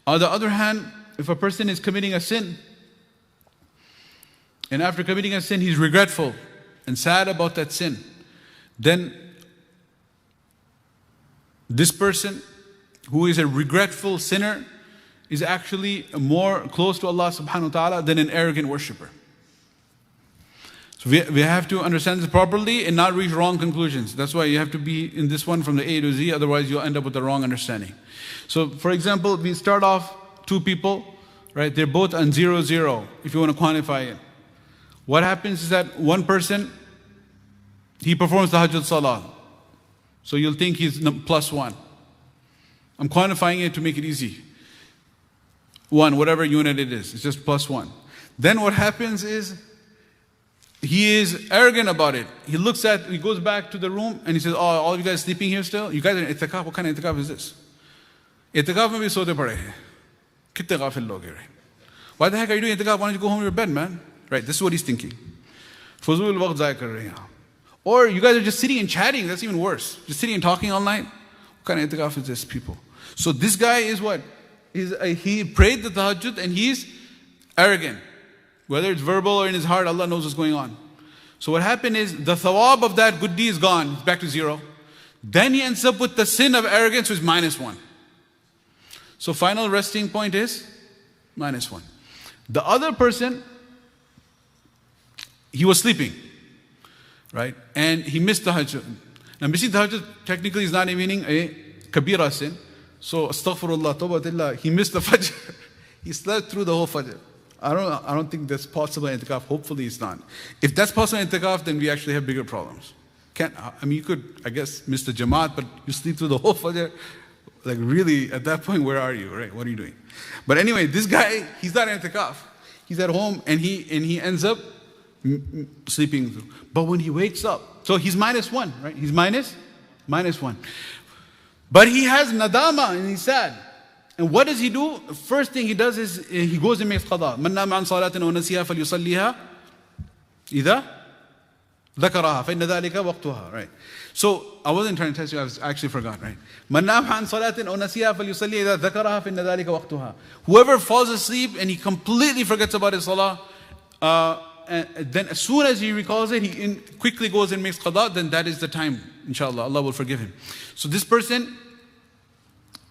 On the other hand, if a person is committing a sin, and after committing a sin, he's regretful and sad about that sin, then this person who is a regretful sinner is actually more close to Allah subhanahu wa ta'ala than an arrogant worshipper. So we have to understand this properly and not reach wrong conclusions. That's why you have to be in this one from the A to Z, otherwise you'll end up with the wrong understanding. So for example, we start off two people, right? They're both on 0, 0, if you want to quantify it. What happens is that one person, he performs the Hajjat Salah. So you'll think he's +1. I'm quantifying it to make it easy. 1, whatever unit it is, it's just +1. Then what happens is, he is arrogant about it. He goes back to the room and he says, all of you guys sleeping here still? You guys are in itikaf? What kind of itikaf is this? Itikaf mein bhi sote pade hain. Kitne ghafil log hai, right? Why the heck are you doing itikaf? Why don't you go home to your bed, man? Right, this is what he's thinking. Fuzul waqt zaya kar rahe hain. Or you guys are just sitting and chatting, that's even worse. Just sitting and talking all night. What kind of itikaf is this, people? So this guy is what? He prayed the tahajjud and he's arrogant. Whether it's verbal or in his heart, Allah knows what's going on. So what happened is, the thawab of that good deed is gone. It's back to 0. Then he ends up with the sin of arrogance, which is -1. So final resting point is -1. The other person, he was sleeping, right? And he missed the tahajjud. Now missing the tahajjud technically is not meaning a kabira sin. So astaghfirullah, tawbatillah, he missed the fajr. He slept through the whole fajr. I don't think that's possible in itikaf. Hopefully it's not. If that's possible in itikaf, then we actually have bigger problems. You could, I guess, miss the jamaat, but you sleep through the whole fajr. Like really, at that point, where are you, right? What are you doing? But anyway, this guy, he's not in itikaf. He's at home and he ends up sleeping. But when he wakes up, so he's -1, right? He's -1. But he has nadama and he's sad. And what does he do? First thing he does is he goes and makes qada. من نام عن صلاة ونسيها فليصليها إذا ذكرها فإن ذلك وقتها. Right. So I wasn't trying to test you. I actually forgot. Right. من نام عن صلاة ونسيها فليصليها إذا ذكرها فإن ذلك وقتها. Whoever falls asleep and he completely forgets about his salah, and then as soon as he recalls it, he quickly goes and makes qada. Then that is the time. Inshallah, Allah will forgive him. So this person,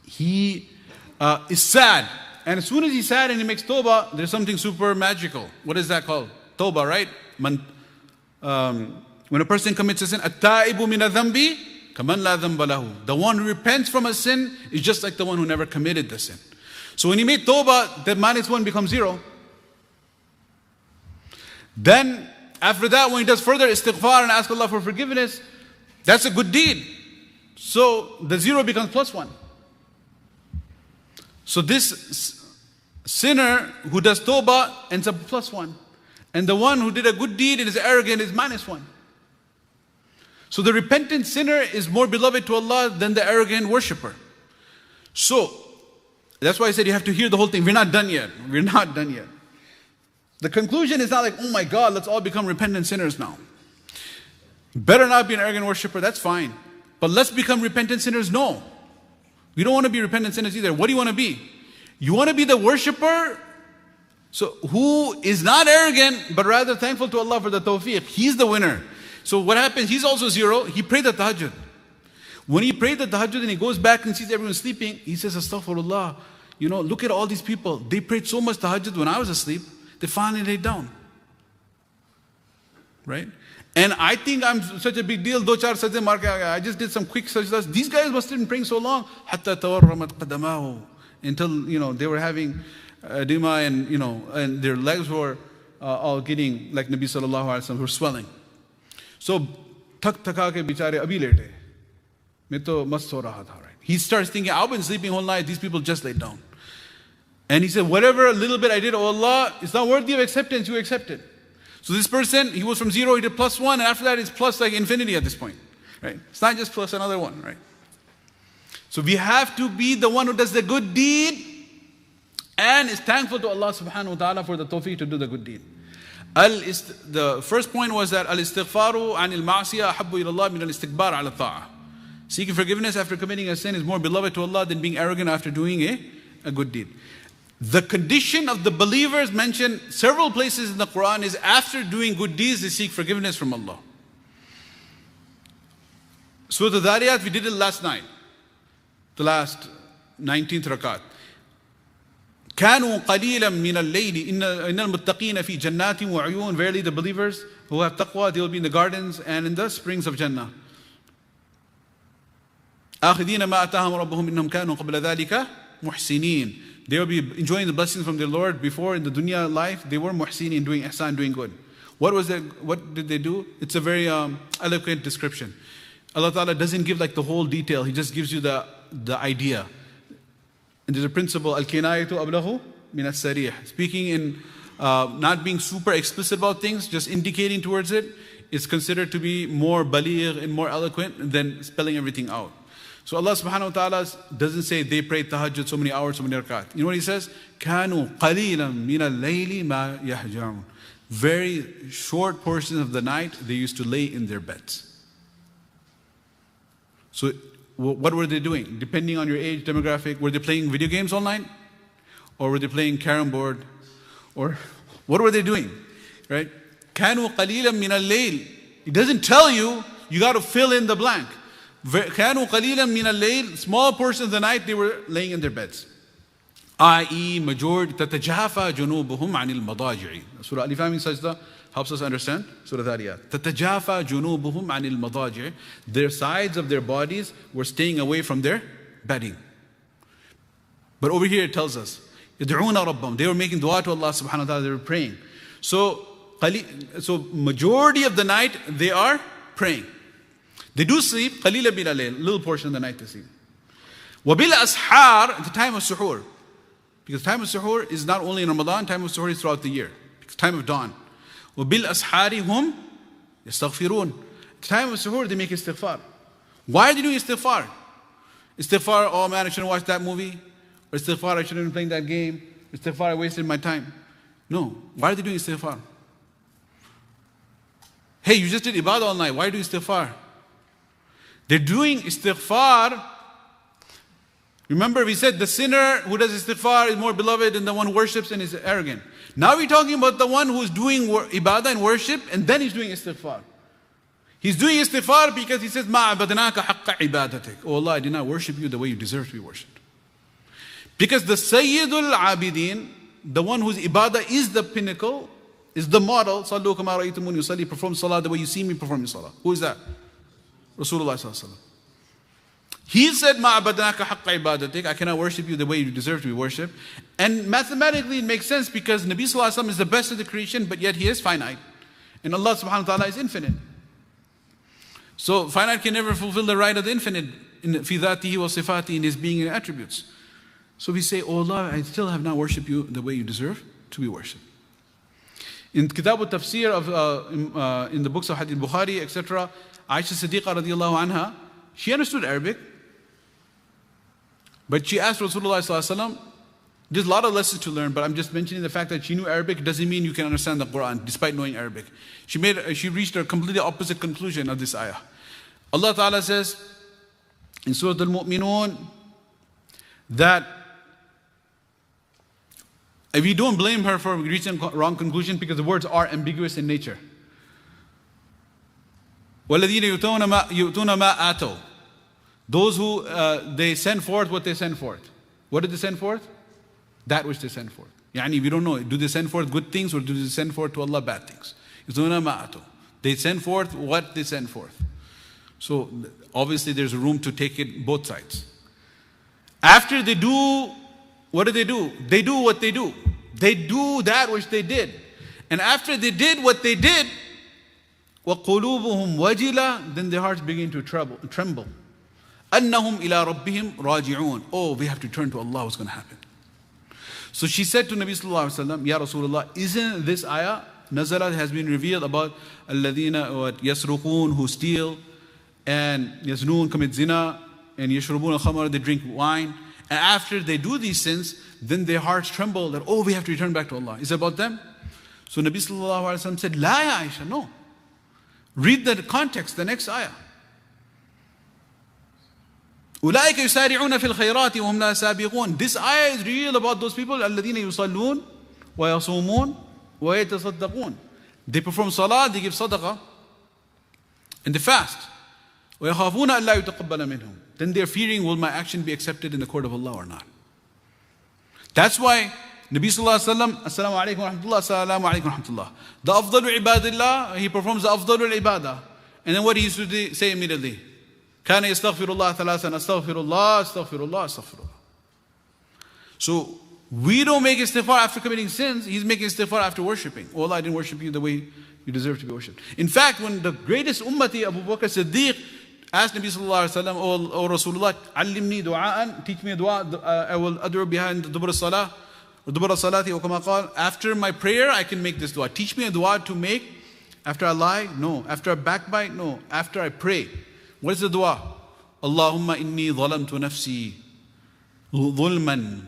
he is sad. And as soon as he's sad and he makes tawbah, there's something super magical. What is that called? Tawbah, right? When a person commits a sin, التائب من الذنب كمن لا ذنب له. The one who repents from a sin is just like the one who never committed the sin. So when he made tawbah, that -1 becomes 0. Then after that, when he does further istighfar and ask Allah for forgiveness, that's a good deed. So the 0 becomes +1. So this sinner who does tawbah ends up +1. And the one who did a good deed and is arrogant is -1. So the repentant sinner is more beloved to Allah than the arrogant worshipper. So that's why I said you have to hear the whole thing. We're not done yet. We're not done yet. The conclusion is not like, oh my God, let's all become repentant sinners now. Better not be an arrogant worshipper, that's fine. But let's become repentant sinners, no. We don't want to be repentant sinners either. What do you want to be? You want to be the worshipper so who is not arrogant, but rather thankful to Allah for the tawfiq. He's the winner. So what happens? He's also 0. He prayed the tahajjud. When he prayed the tahajjud and he goes back and sees everyone sleeping, he says, astaghfirullah. Look at all these people. They prayed so much tahajjud when I was asleep. They finally laid down. Right? And I think I'm such a big deal. I just did some quick sajdas. These guys must have been praying so long. Until, they were having dima and their legs were all getting, like Nabi sallallahu alaihi wasallam, were swelling. So, thak ke bichare abhi lete. Main to mast ho raha tha, right? He starts thinking, I've been sleeping all night. These people just laid down. And he said, whatever little bit I did, oh Allah, it's not worthy of acceptance. You accept it. So this person, he was from 0, he did +1, and after that it's plus like infinity at this point. Right? It's not just plus another one, right? So we have to be the one who does the good deed and is thankful to Allah subhanahu wa ta'ala for the tawfiq to do the good deed. The first point was that al-istighfaru anil ma'asiyah ahabbu ila Allah min al-istikbar ala ta'ah. Seeking forgiveness after committing a sin is more beloved to Allah than being arrogant after doing a good deed. The condition of the believers mentioned several places in the Quran is after doing good deeds, they seek forgiveness from Allah. Surah Al-Dhariyat, we did it last night. The last 19th rakat. كَانُوا قَلِيلًا مِنَ اللَّيْلِ إِنَّ الْمُتَّقِينَ فِي جَنَّاتٍ وَعُيُونٍ. Verily the believers who have taqwa, they will be in the gardens and in the springs of Jannah. آخِذِينَ مَا أَتَاهُمْ رَبُّهُمْ إِنَّهُمْ كَانُوا قَبْلَ ذَلِكَ مُحْسِنِينَ. They will be enjoying the blessings from their Lord. Before in the dunya life, they were muhsinin, doing ihsan, doing good. What did they do? It's a very eloquent description. Allah Ta'ala doesn't give like the whole detail. He just gives you the idea. And there's a principle, al-kinayatu ablahu min as-sarih. Speaking in not being super explicit about things, just indicating towards it, is considered to be more baligh and more eloquent than spelling everything out. So Allah subhanahu wa ta'ala doesn't say they prayed tahajjud so many hours, so many rakat. You know what He says? كَانُوا قَلِيلًا مِنَ اللَّيْلِ مَا يَهْجَعُونَ. Very short portions of the night, they used to lay in their beds. So what were they doing? Depending on your age, demographic, were they playing video games all night? Or were they playing carom board? Or what were they doing? Right? كَانُوا قَلِيلًا مِنَ اللَّيْلِ. It doesn't tell you, you got to fill in the blank. كَانُوا قَلِيلًا مِنَ اللَّيْلِ. Small portions of the night, they were laying in their beds. I.e., majority, تَتَجَافَى جُنُوبُهُمْ عَنِ الْمَضَاجِعِ. Surah Alif Lam Mim Sajda helps us understand Surah Dhariyat. تَتَجَافَى جُنُوبُهُمْ عَنِ الْمَضَاجِعِ. Their sides of their bodies were staying away from their bedding. But over here it tells us, يَدْعُونَ رَبَّهُمْ. They were making dua to Allah subhanahu wa ta'ala, they were praying. So majority of the night, they are praying. They do sleep, قَلِيلًا مِنَ اللَّيْلِ, little portion of the night they sleep. وَبِالْأَسْحَارِ, at the time of suhoor. Because time of suhoor is not only in Ramadan, time of suhoor is throughout the year. Because time of dawn. وَبِالْأَسْحَارِ هُمْ يَسْتَغْفِرُونَ. At the time of suhoor, they make istighfar. Why are they doing istighfar? Istighfar, oh man, I shouldn't watch that movie. Or istighfar, I shouldn't have been playing that game. Istighfar, I wasted my time. No. Why are they doing istighfar? Hey, you just did ibadah all night. Why do istighfar? They're doing istighfar. Remember, we said the sinner who does istighfar is more beloved than the one who worships and is arrogant. Now we're talking about the one who's doing ibadah and worship, and then he's doing istighfar. He's doing istighfar because he says, مَا عَبَدْنَاكَ حَقَّ عِبَادَتِكَ. Oh Allah, I did not worship you the way you deserve to be worshipped. Because the Sayyidul Abidin, the one whose ibadah is the pinnacle, is the model. Sallu kama ra'aytumuni usalli, perform salah the way you see me performing salah. Who is that? Rasulullah sallallahu alaihi wasallam. He said, "Ma abadnaka haqqa ibadatik." I cannot worship you the way you deserve to be worshipped. And mathematically, it makes sense because Nabi sallallahu alaihi wasallam is the best of the creation, but yet he is finite, and Allah subhanahu wa taala is infinite. So finite can never fulfill the right of the infinite in fi dhatihi wa sifatihi, in his being and attributes. So we say, "Oh Allah, I still have not worshipped you the way you deserve to be worshipped." In Kitab al-Tafsir of in the books of Hadith Bukhari, etc., Aisha Siddiqa radiallahu anha, she understood Arabic, but she asked Rasulullah sallallahu alaihi wasallam. There's a lot of lessons to learn, but I'm just mentioning the fact that she knew Arabic doesn't mean you can understand the Quran despite knowing Arabic. She reached a completely opposite conclusion of this ayah. Allah Ta'ala says in Surah Al-Mu'minun that we don't blame her for reaching a wrong conclusion because the words are ambiguous in nature. وَالَّذِينَ يُؤْتُونَ مَا آتَوْا. Those who they send forth what they send forth. What did they send forth? That which they send forth. Yani, we don't know. Do they send forth good things or do they send forth to Allah bad things? يُؤْتُونَ مَا آتَوْا. They send forth what they send forth. So obviously there's room to take it both sides. After they do, what do? They do what they do. They do that which they did. And after they did what they did, وَقُلُوبُهُمْ وَجِلَةٌ, then their hearts begin to tremble. أَنَّهُمْ إِلَىٰ رَبِّهِمْ رَاجِعُونَ. Oh, we have to turn to Allah, what's going to happen? So she said to Nabi sallallahu alaihi wasallam, Ya Rasulullah, isn't this ayah, Nazarat, has been revealed about الَّذِينَ يَسْرُقُونَ, who steal, and يَزْنُونَ, commit zina, and يَشْرُبُونَ الْخَمَرَ, they drink wine. And after they do these sins, then their hearts tremble that, oh, we have to return back to Allah. Is it about them? So Nabi sallallahu alaihi wasallam said, La ya Aisha, no. Read the context, the next ayah. أُولَٰئِكَ يُسَارِعُونَ فِي الْخَيْرَاتِ وَهُمْ لَا سَابِقُونَ. This ayah is real about those people, الَّذِينَ يُصَلُّونَ وَيَصُومُونَ وَيَتَصَدَّقُونَ. They perform salah, they give sadaqah, and they fast. وَيَخَافُونَ أَلَّا يُتَقَبَّلَ مِنْهُمْ. Then they're fearing, will my action be accepted in the court of Allah or not? That's why Nabi sallallahu alaihi wasallam, assalamu alaikum wa rahmatullah, assalamu alaikum wa rahmatullah. The afdalu ibadillah, he performs the afdalu ibadah. And then what he used to say immediately? كَانَ يَسْتَغْفِرُ اللَّهَ ثَلَاثًا أَسْتَغْفِرُ اللَّهَ أَسْتَغْفِرُ اللَّهَ أَسْتَغْفِرُ اللَّهَ. So we don't make istighfar after committing sins. He's making istighfar after worshipping. Oh Allah, I didn't worship you the way you deserve to be worshipped. In fact, when the greatest ummati, Abu Bakr Siddiq, asked Nabi sallallahu alaihi wasallam, O Rasulullah, allimni du'a'an, teach me a dua, I will ad'u behind dubur salah, or dubur salati, or kama qal. After my prayer, I can make this dua. Teach me a dua to make after I lie? No. After I backbite? No. After I pray. What is the dua? Allahumma inni zalamtu nafsi dhulman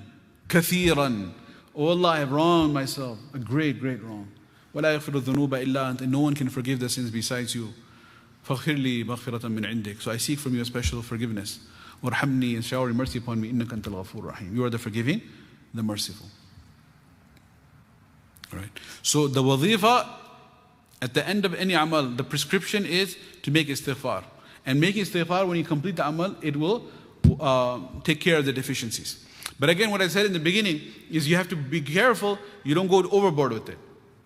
kathiran. Oh Allah, I have wronged myself, a great, great wrong. وَلَا يَغْفِرُ الذُّنُوبَ إِلَّا أَنْتَ. And no one can forgive the sins besides you. فَغْفِرْ لِي مَغْفِرَةً مِّنْ عِنْدِكَ. So I seek from you a special forgiveness. وَارْحَمْنِي, and shower mercy upon me. إِنَّكَ أَنْتَ الْغَفُورُ الرَّحِيمُ. You are the forgiving, the merciful. Right. So the wazifa, at the end of any amal, the prescription is to make istighfar. And making istighfar, when you complete the amal, it will take care of the deficiencies. But again, what I said in the beginning is you have to be careful, you don't go overboard with it.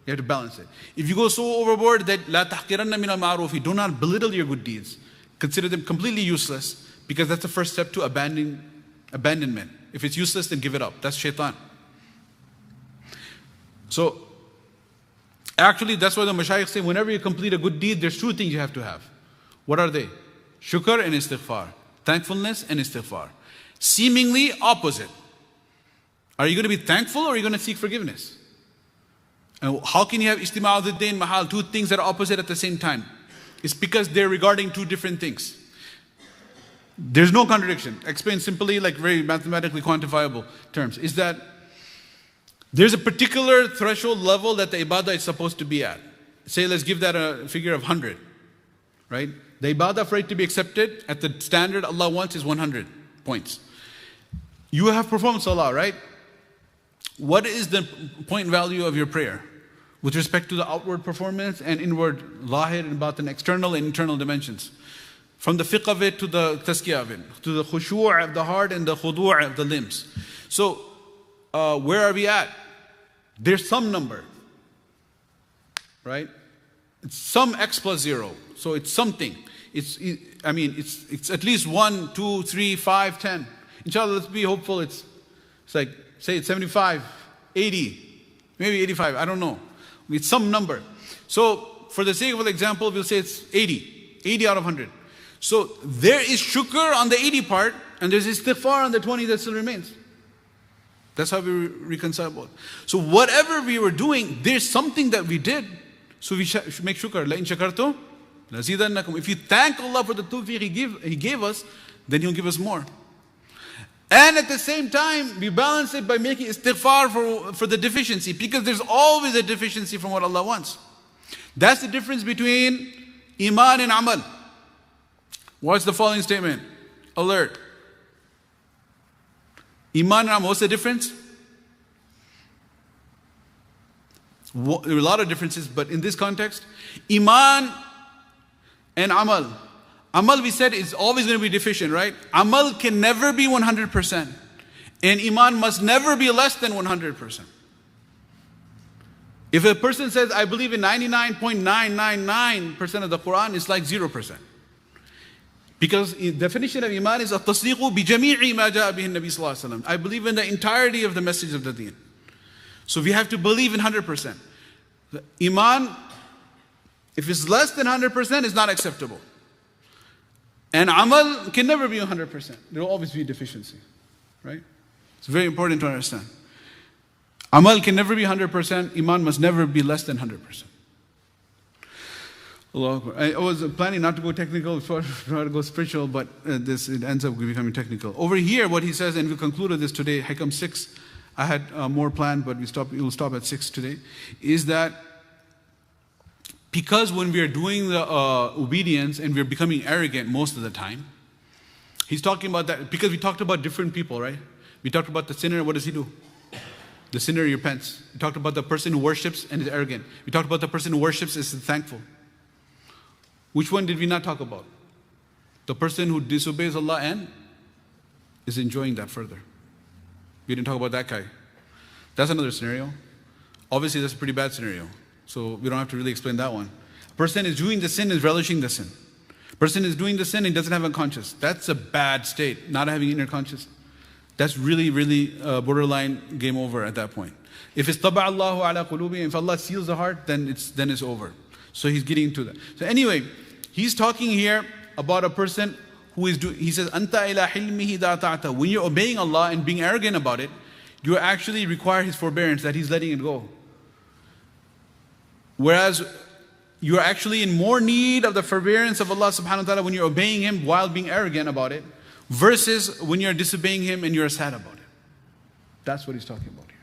You have to balance it. If you go so overboard that لا تحقرن من المعروف, do not belittle your good deeds. Consider them completely useless, because that's the first step to abandonment. If it's useless, then give it up. That's shaitan. So, actually, that's why the mashayikh say whenever you complete a good deed, there's two things you have to have. What are they? Shukr and istighfar. Thankfulness and istighfar. Seemingly opposite. Are you going to be thankful or are you going to seek forgiveness? And how can you have ijtima' al-diddain mahal, two things that are opposite at the same time? It's because they're regarding two different things. There's no contradiction. Explained simply, like very mathematically quantifiable terms, is that there's a particular threshold level that the ibadah is supposed to be at. Say, let's give that a figure of 100, right? The ibadah for it to be accepted at the standard Allah wants is 100 points. You have performed salah, right? What is the point value of your prayer with respect to the outward performance and inward, lahir and batin, external and internal dimensions? From the fiqh of it to the tazkiyah of it, to the khushu' of the heart and the khudu' of the limbs. So, where are we at? There's some number, right? It's some x plus 0. So it's something. It's at least 1, 2, 3, 5, 10. Inshallah, let's be hopeful. It's like, say it's 75, 80, maybe 85, I don't know. It's some number. So, for the sake of an example, we'll say it's 80 out of 100. So, there is shukr on the 80 part, and there's istighfar on the 20 that still remains. That's how we reconcile both. So, whatever we were doing, there's something that we did. So, we should make shukr. لَإِن شَكَرْتُمْ لَزِيدَنَّكُمْ. If you thank Allah for the tawfiq He gave us, then He'll give us more. And at the same time, we balance it by making istighfar for the deficiency, because there's always a deficiency from what Allah wants. That's the difference between iman and amal. What's the following statement? Alert. Iman and amal, what's the difference? There are a lot of differences, but in this context, iman and amal. Amal, we said, is always going to be deficient, right? Amal can never be 100%. And iman must never be less than 100%. If a person says, I believe in 99.999% of the Quran, it's like 0%. Because the definition of iman is at-tasdiqu bi jami'i ma ja'a bihi an-nabi sallallahu alaihi wasallam. I believe in the entirety of the message of the deen. So we have to believe in 100%. The iman, if it's less than 100%, is not acceptable. And amal can never be 100%. There will always be a deficiency, right? It's very important to understand. Amal can never be 100%. Iman must never be less than 100%. Allah Akbar. I was planning not to go technical, try to go spiritual, but it ends up becoming technical. Over here, what he says, and we concluded this today, Hikam 6, I had more planned, but we'll stop at 6 today, is that because when we are doing the obedience and we're becoming arrogant most of the time, he's talking about that, because we talked about different people, right? We talked about the sinner, what does he do? The sinner repents. We talked about the person who worships and is arrogant. We talked about the person who worships is thankful. Which one did we not talk about? The person who disobeys Allah and is enjoying that further. We didn't talk about that guy. That's another scenario. Obviously, that's a pretty bad scenario. So we don't have to really explain that one. A person is doing the sin, is relishing the sin. A person is doing the sin and doesn't have a conscience. That's a bad state, not having inner conscience. That's really, really borderline game over at that point. If it's taba Allahu ala qulubi, if Allah seals the heart, then it's over. So he's getting into that. So anyway, he's talking here about a person who is doing, he says, Anta ila hilmihi da ta'ata. When you're obeying Allah and being arrogant about it, you actually require His forbearance, that He's letting it go. Whereas you're actually in more need of the forbearance of Allah subhanahu wa ta'ala when you're obeying Him while being arrogant about it, versus when you're disobeying Him and you're sad about it. That's what he's talking about here.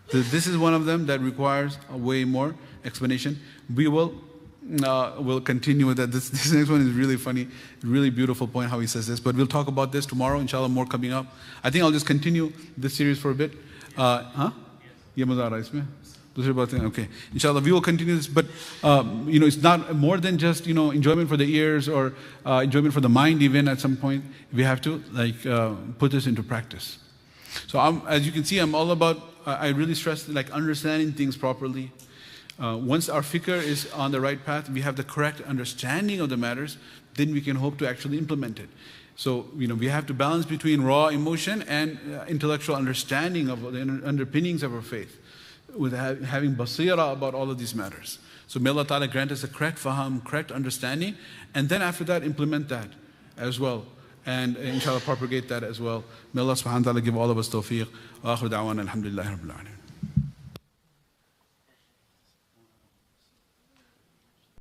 So this is one of them that requires a way more explanation. We will continue with that. This next one is really funny, really beautiful point how he says this. But we'll talk about this tomorrow, inshallah, more coming up. I think I'll just continue this series for a bit. Okay, inshallah, we will continue this. But it's not more than just enjoyment for the ears or enjoyment for the mind. Even at some point, we have to put this into practice. So as you can see, I'm all about. I really stress understanding things properly. Once our fikr is on the right path, we have the correct understanding of the matters, then we can hope to actually implement it. So, we have to balance between raw emotion and intellectual understanding of the underpinnings of our faith, with having basira about all of these matters. So may Allah Ta'ala grant us a correct faham, correct understanding, and then after that implement that as well. and inshallah propagate that as well. May Allah subhanahu wa ta'ala give all of us tawfiq. Wa akhiru da'wana alhamdulillahi rabbil alamin.